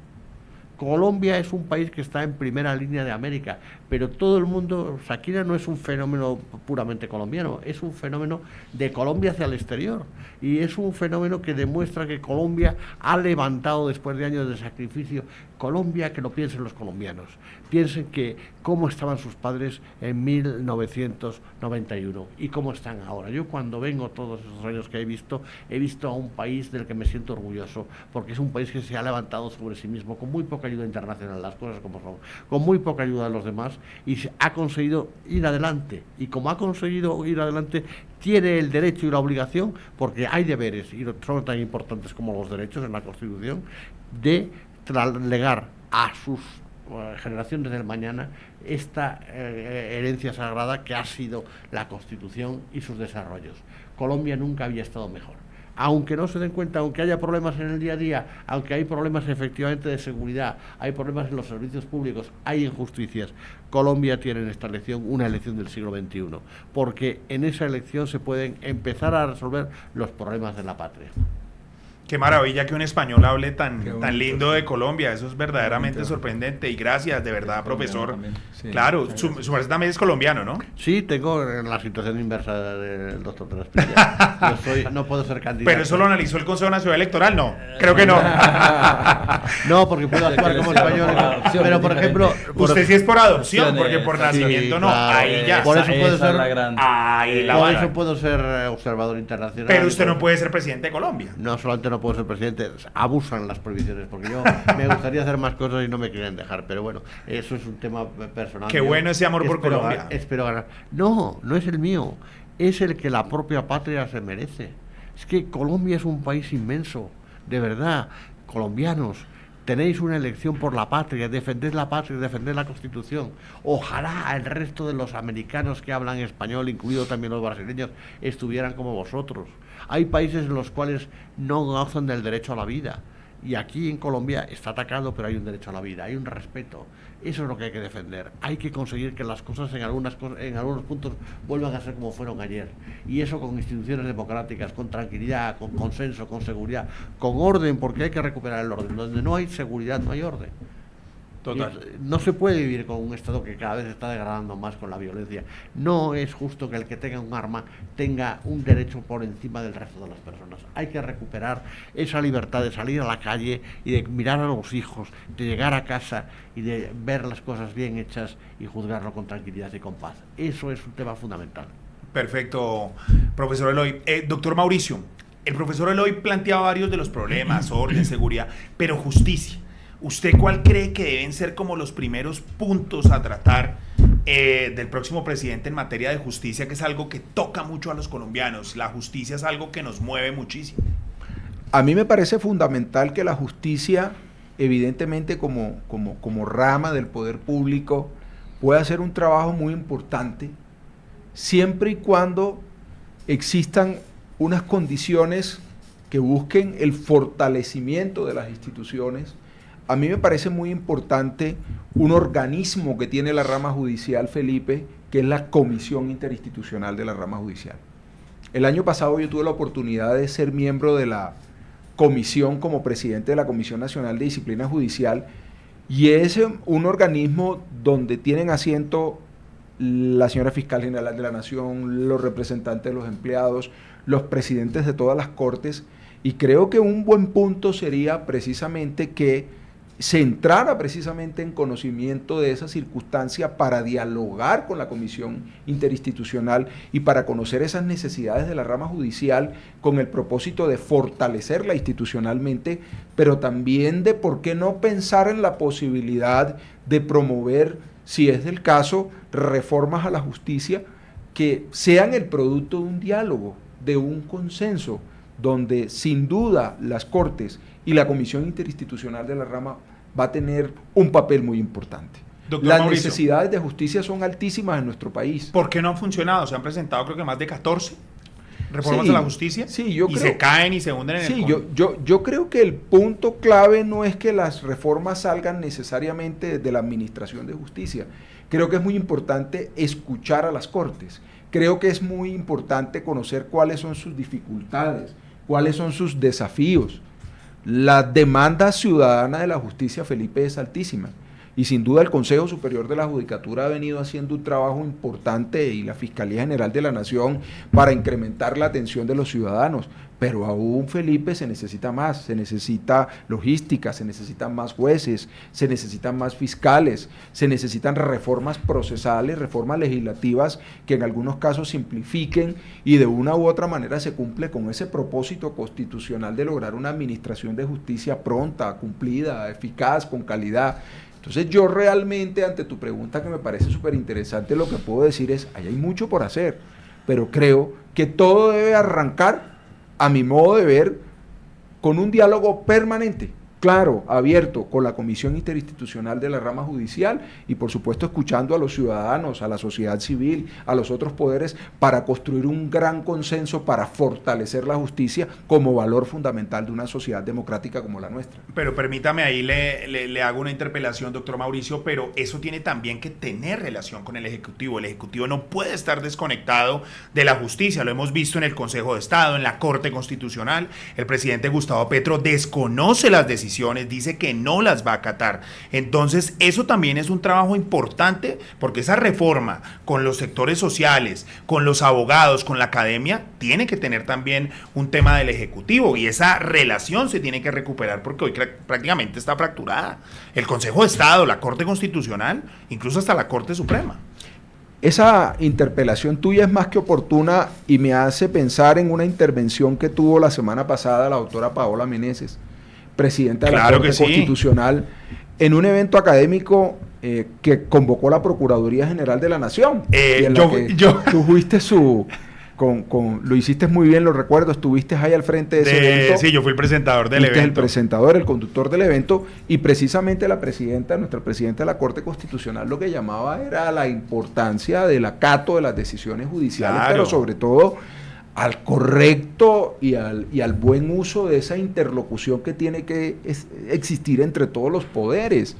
Colombia es un país que está en primera línea de América, pero todo el mundo, Shakira no es un fenómeno puramente colombiano, es un fenómeno de Colombia hacia el exterior, y es un fenómeno que demuestra que Colombia ha levantado después de años de sacrificio. Colombia, que lo piensen los colombianos, piensen que cómo estaban sus padres en 1991 y cómo están ahora. Yo cuando vengo todos esos años que he visto a un país del que me siento orgulloso, porque es un país que se ha levantado sobre sí mismo con muy poca ayuda internacional, las cosas como son, con muy poca ayuda de los demás, y ha conseguido ir adelante. Y como ha conseguido ir adelante, tiene el derecho y la obligación, porque hay deberes, y son tan importantes como los derechos en la Constitución, de legar a sus generaciones del mañana esta herencia sagrada que ha sido la Constitución y sus desarrollos. Colombia nunca había estado mejor. Aunque no se den cuenta, aunque haya problemas en el día a día, aunque hay problemas efectivamente de seguridad, hay problemas en los servicios públicos, hay injusticias, Colombia tiene en esta elección una elección del siglo XXI, porque en esa elección se pueden empezar a resolver los problemas de la patria. Qué maravilla que un español hable tan lindo de Colombia, eso es verdaderamente sorprendente, y gracias, de verdad, profesor. Sí, claro, su merced también es colombiano, ¿no? Sí, tengo la situación inversa del doctor de la Espriella. No puedo ser candidato. Pero eso lo analizó el Consejo Nacional Electoral, no, creo que no. No, porque puedo actuar como español, pero por ejemplo... Usted sí es por adopción, porque por nacimiento no, claro, ahí ya. Por eso puedo ser, Ahí la por vara. eso puedo ser observador internacional. Pero usted no puede ser presidente de Colombia. No solamente no puedo ser presidente, abusan las prohibiciones, porque yo me gustaría hacer más cosas y no me quieren dejar, pero bueno, eso es un tema personal. Qué bueno ese amor por Colombia. Espero ganar. No es el mío, es el que la propia patria se merece. Es que Colombia es un país inmenso, de verdad. Colombianos, tenéis una elección por la patria, defended la patria, defended la Constitución. Ojalá el resto de los americanos que hablan español, incluidos también los brasileños, estuvieran como vosotros. Hay países en los cuales no gozan del derecho a la vida. Y aquí en Colombia está atacado, pero hay un derecho a la vida, hay un respeto. Eso es lo que hay que defender. Hay que conseguir que las cosas en algunos puntos vuelvan a ser como fueron ayer. Y eso con instituciones democráticas, con tranquilidad, con consenso, con seguridad, con orden, porque hay que recuperar el orden. Donde no hay seguridad, no hay orden. Total. No se puede vivir con un Estado que cada vez se está degradando más con la violencia. No es justo que el que tenga un arma tenga un derecho por encima del resto de las personas. Hay que recuperar esa libertad de salir a la calle y de mirar a los hijos, de llegar a casa y de ver las cosas bien hechas y juzgarlo con tranquilidad y con paz. Eso es un tema fundamental. Perfecto, profesor Eloy. Doctor Mauricio, el profesor Eloy plantea varios de los problemas, orden, seguridad, pero justicia. ¿Usted cuál cree que deben ser como los primeros puntos a tratar del próximo presidente en materia de justicia, que es algo que toca mucho a los colombianos? La justicia es algo que nos mueve muchísimo. A mí me parece fundamental que la justicia, evidentemente como rama del poder público, pueda hacer un trabajo muy importante, siempre y cuando existan unas condiciones que busquen el fortalecimiento de las instituciones. A mí me parece muy importante un organismo que tiene la rama judicial, Felipe, que es la Comisión Interinstitucional de la rama judicial. El año pasado yo tuve la oportunidad de ser miembro de la comisión como presidente de la Comisión Nacional de Disciplina Judicial, y es un organismo donde tienen asiento la señora Fiscal General de la Nación, los representantes de los empleados, los presidentes de todas las cortes, y creo que un buen punto sería precisamente que se entrara precisamente en conocimiento de esa circunstancia para dialogar con la Comisión Interinstitucional y para conocer esas necesidades de la rama judicial con el propósito de fortalecerla institucionalmente, pero también de por qué no pensar en la posibilidad de promover, si es del caso, reformas a la justicia que sean el producto de un diálogo, de un consenso, donde sin duda las Cortes y la Comisión Interinstitucional de la rama va a tener un papel muy importante. Doctor Las Mauricio, necesidades de justicia son altísimas en nuestro país. ¿por qué no han funcionado? Se han presentado creo que más de 14 reformas Sí, a la justicia sí, yo y creo, se caen y se hunden en sí, el yo creo que el punto clave no es que las reformas salgan necesariamente de la administración de justicia. Creo que es muy importante escuchar a las Cortes. Creo que es muy importante conocer cuáles son sus dificultades, cuáles son sus desafíos. La demanda ciudadana de la justicia, Felipe, es altísima. Y sin duda el Consejo Superior de la Judicatura ha venido haciendo un trabajo importante y la Fiscalía General de la Nación para incrementar la atención de los ciudadanos. Pero aún, Felipe, se necesita más, se necesita logística, se necesitan más jueces, se necesitan más fiscales, se necesitan reformas procesales, reformas legislativas que en algunos casos simplifiquen y de una u otra manera se cumple con ese propósito constitucional de lograr una administración de justicia pronta, cumplida, eficaz, con calidad. Entonces yo realmente, ante tu pregunta que me parece súper interesante, lo que puedo decir es, ahí hay mucho por hacer, pero creo que todo debe arrancar, a mi modo de ver, con un diálogo permanente, claro, abierto, con la Comisión Interinstitucional de la rama judicial y por supuesto escuchando a los ciudadanos, a la sociedad civil, a los otros poderes, para construir un gran consenso para fortalecer la justicia como valor fundamental de una sociedad democrática como la nuestra. Pero permítame, ahí le hago una interpelación, doctor Mauricio, pero eso tiene también que tener relación con el Ejecutivo. El Ejecutivo no puede estar desconectado de la justicia, lo hemos visto en el Consejo de Estado, en la Corte Constitucional. El presidente Gustavo Petro desconoce las decisiones, dice que no las va a acatar. Entonces, eso también es un trabajo importante, porque esa reforma con los sectores sociales, con los abogados, con la academia, tiene que tener también un tema del Ejecutivo, y esa relación se tiene que recuperar, porque hoy prácticamente está fracturada. El Consejo de Estado, la Corte Constitucional, incluso hasta la Corte Suprema. Esa interpelación tuya es más que oportuna y me hace pensar en una intervención que tuvo la semana pasada la doctora Paola Meneses, presidenta de la Corte Constitucional, en un evento académico que convocó la Procuraduría General de la Nación. Tú fuiste lo hiciste muy bien, lo recuerdo, estuviste ahí al frente de ese evento. Sí, yo fui el presentador del evento. El presentador, el conductor del evento, y precisamente nuestra presidenta de la Corte Constitucional, lo que llamaba era la importancia del acato de las decisiones judiciales, claro, pero sobre todo al correcto y al buen uso de esa interlocución que tiene que existir entre todos los poderes.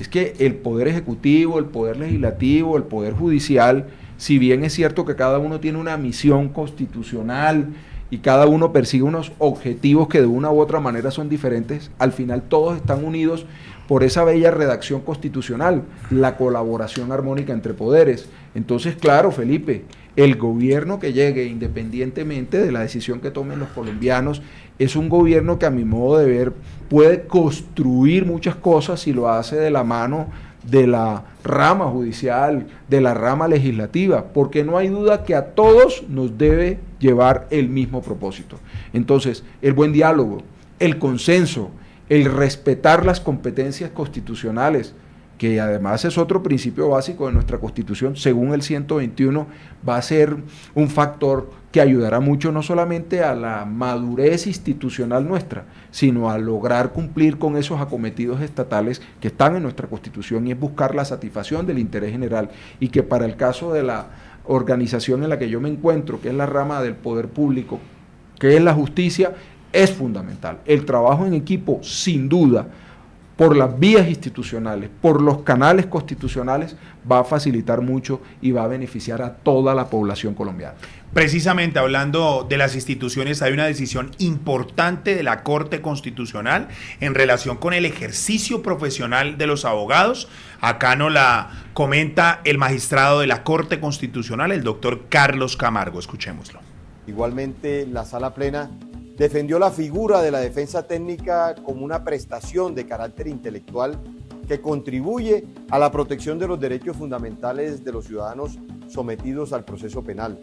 Es que el poder ejecutivo, el poder legislativo, el poder judicial, si bien es cierto que cada uno tiene una misión constitucional y cada uno persigue unos objetivos que de una u otra manera son diferentes, al final todos están unidos por esa bella redacción constitucional, la colaboración armónica entre poderes. Entonces, claro, Felipe, el gobierno que llegue, independientemente de la decisión que tomen los colombianos, es un gobierno que a mi modo de ver puede construir muchas cosas si lo hace de la mano de la rama judicial, de la rama legislativa, porque no hay duda que a todos nos debe llevar el mismo propósito. Entonces, el buen diálogo, el consenso, el respetar las competencias constitucionales, que además es otro principio básico de nuestra Constitución, según el 121, va a ser un factor que ayudará mucho no solamente a la madurez institucional nuestra, sino a lograr cumplir con esos acometidos estatales que están en nuestra Constitución, y es buscar la satisfacción del interés general, y que para el caso de la organización en la que yo me encuentro, que es la rama del poder público, que es la justicia, es fundamental. El trabajo en equipo, sin duda, por las vías institucionales, por los canales constitucionales, va a facilitar mucho y va a beneficiar a toda la población colombiana. Precisamente hablando de las instituciones, hay una decisión importante de la Corte Constitucional en relación con el ejercicio profesional de los abogados. Acá nos la comenta el magistrado de la Corte Constitucional, el doctor Carlos Camargo. Escuchémoslo. Igualmente, la Sala Plena defendió la figura de la defensa técnica como una prestación de carácter intelectual que contribuye a la protección de los derechos fundamentales de los ciudadanos sometidos al proceso penal.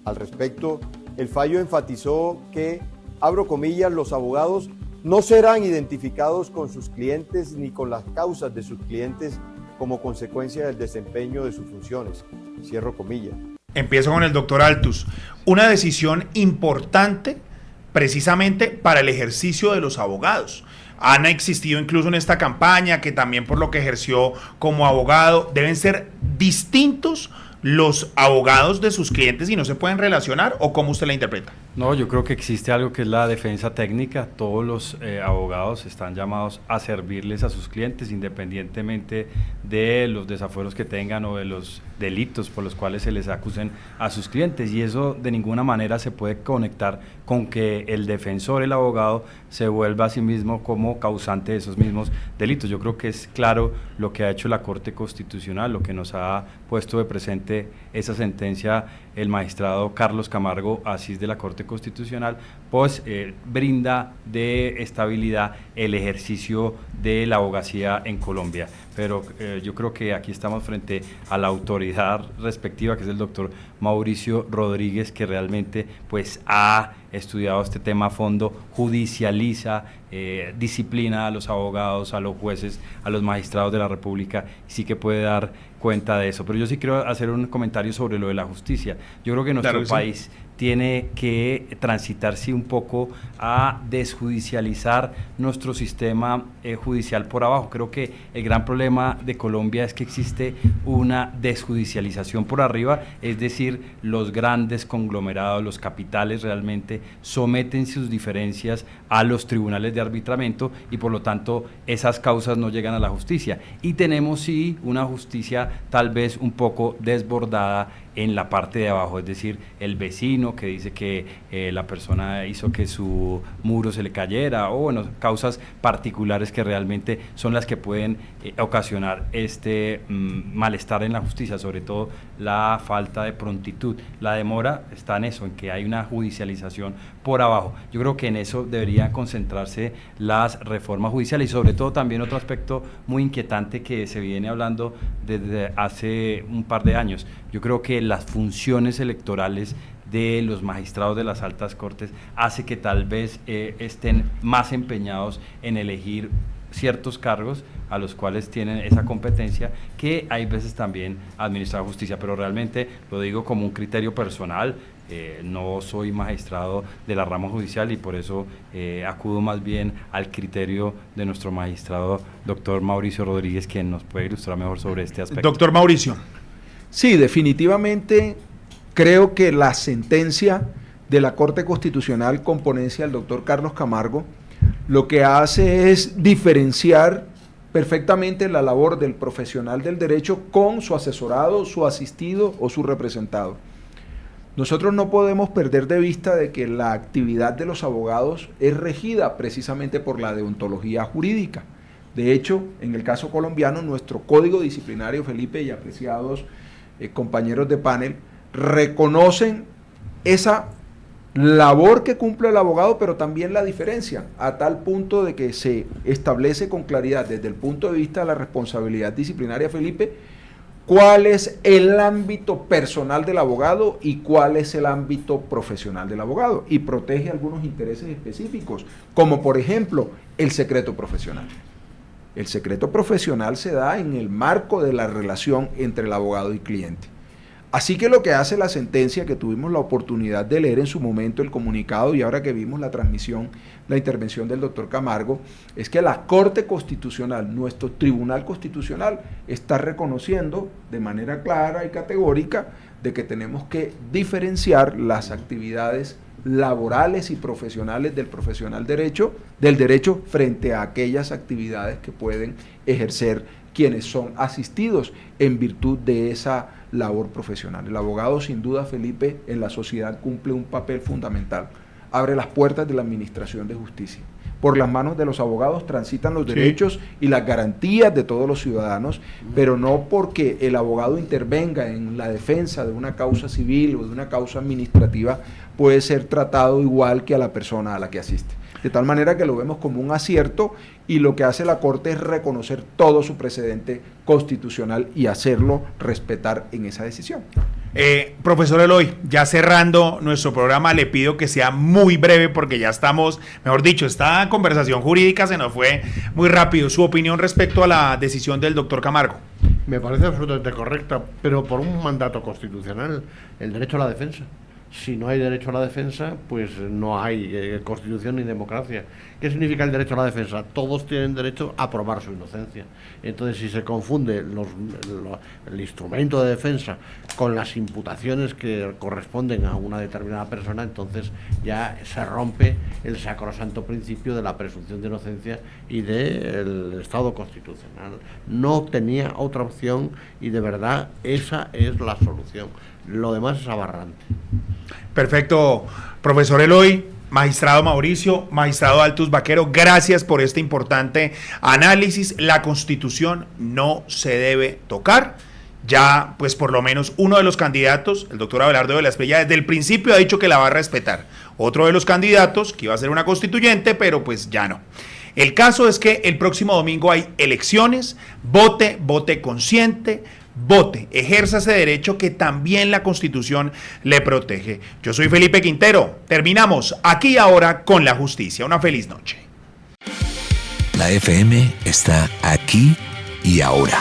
Al respecto, el fallo enfatizó que, abro comillas, los abogados no serán identificados con sus clientes ni con las causas de sus clientes como consecuencia del desempeño de sus funciones. Cierro comillas. Empiezo con el doctor Altus. Una decisión importante precisamente para el ejercicio de los abogados. Han existido incluso en esta campaña que también por lo que ejerció como abogado deben ser distintos los abogados de sus clientes y no se pueden relacionar, ¿o cómo usted la interpreta? No, yo creo que existe algo que es la defensa técnica. Todos los abogados están llamados a servirles a sus clientes independientemente de los desafueros que tengan o de los delitos por los cuales se les acusen a sus clientes, y eso de ninguna manera se puede conectar con que el defensor, el abogado, se vuelva a sí mismo como causante de esos mismos delitos. Yo creo que es claro lo que ha hecho la Corte Constitucional, lo que nos ha puesto de presente esa sentencia el magistrado Carlos Camargo Asís de la Corte Constitucional, pues brinda de estabilidad el ejercicio de la abogacía en Colombia. Pero yo creo que aquí estamos frente a la autoridad respectiva, que es el doctor Mauricio Rodríguez, que realmente pues ha estudiado este tema a fondo, judicializa, disciplina a los abogados, a los jueces, a los magistrados de la República, y sí que puede dar cuenta de eso. Pero yo sí quiero hacer un comentario sobre lo de la justicia. Yo creo que nuestro país tiene que transitarse un poco a desjudicializar nuestro sistema judicial por abajo. Creo que el gran problema de Colombia es que existe una desjudicialización por arriba, es decir, los grandes conglomerados, los capitales realmente someten sus diferencias a los tribunales de arbitramiento y por lo tanto esas causas no llegan a la justicia. Y tenemos sí una justicia tal vez un poco desbordada en la parte de abajo, es decir, el vecino que dice que la persona hizo que su muro se le cayera, o bueno, causas particulares que realmente son las que pueden ocasionar este malestar en la justicia, sobre todo la falta de prontitud. La demora está en eso, en que hay una judicialización por abajo. Yo creo que en eso deberían concentrarse las reformas judiciales y sobre todo también otro aspecto muy inquietante que se viene hablando desde hace un par de años. Yo creo que las funciones electorales de los magistrados de las altas cortes hace que tal vez estén más empeñados en elegir ciertos cargos a los cuales tienen esa competencia, que hay veces también administrar justicia, pero realmente lo digo como un criterio personal. No soy magistrado de la rama judicial y por eso acudo más bien al criterio de nuestro magistrado doctor Mauricio Rodríguez, quien nos puede ilustrar mejor sobre este aspecto. Doctor Mauricio. Sí, definitivamente creo que la sentencia de la Corte Constitucional con ponencia del doctor Carlos Camargo lo que hace es diferenciar perfectamente la labor del profesional del derecho con su asesorado, su asistido o su representado. Nosotros no podemos perder de vista de que la actividad de los abogados es regida precisamente por la deontología jurídica. De hecho, en el caso colombiano, nuestro código disciplinario, Felipe, y apreciados compañeros de panel, reconocen esa labor que cumple el abogado, pero también la diferencia, a tal punto de que se establece con claridad desde el punto de vista de la responsabilidad disciplinaria, Felipe, cuál es el ámbito personal del abogado y cuál es el ámbito profesional del abogado, y protege algunos intereses específicos, como por ejemplo el secreto profesional. El secreto profesional se da en el marco de la relación entre el abogado y cliente. Así que lo que hace la sentencia, que tuvimos la oportunidad de leer en su momento el comunicado y ahora que vimos la transmisión, la intervención del doctor Camargo, es que la Corte Constitucional, nuestro Tribunal Constitucional, está reconociendo de manera clara y categórica de que tenemos que diferenciar las actividades laborales y profesionales del profesional del derecho frente a aquellas actividades que pueden ejercer quienes son asistidos en virtud de esa labor profesional. El abogado, sin duda, Felipe, en la sociedad cumple un papel fundamental. Abre las puertas de la administración de justicia. Por las manos de los abogados transitan los derechos y las garantías de todos los ciudadanos, pero no porque el abogado intervenga en la defensa de una causa civil o de una causa administrativa, puede ser tratado igual que a la persona a la que asiste. De tal manera que lo vemos como un acierto, y lo que hace la Corte es reconocer todo su precedente constitucional y hacerlo respetar en esa decisión. Profesor Eloy, ya cerrando nuestro programa, le pido que sea muy breve porque ya estamos, mejor dicho, esta conversación jurídica se nos fue muy rápido. Su opinión respecto a la decisión del doctor Camargo. Me parece absolutamente correcta, pero por un mandato constitucional, el derecho a la defensa. Si no hay derecho a la defensa, pues no hay constitución ni democracia. ¿Qué significa el derecho a la defensa? Todos tienen derecho a probar su inocencia. Entonces, si se confunde el instrumento de defensa con las imputaciones que corresponden a una determinada persona, entonces ya se rompe el sacrosanto principio de la presunción de inocencia y del Estado constitucional. No tenía otra opción y de verdad esa es la solución. Lo demás es aberrante. Perfecto, profesor Eloy, magistrado Mauricio, magistrado Altus Vaquero, gracias por este importante análisis. La Constitución no se debe tocar. Ya, pues por lo menos uno de los candidatos, el doctor Abelardo de la Espriella, desde el principio ha dicho que la va a respetar. Otro de los candidatos, que iba a ser una constituyente, pero pues ya no. El caso es que el próximo domingo hay elecciones, vote consciente, vote, ejerza ese derecho que también la Constitución le protege. Yo soy Felipe Quintero. Terminamos Aquí y Ahora con la justicia. Una feliz noche. La FM está aquí y ahora.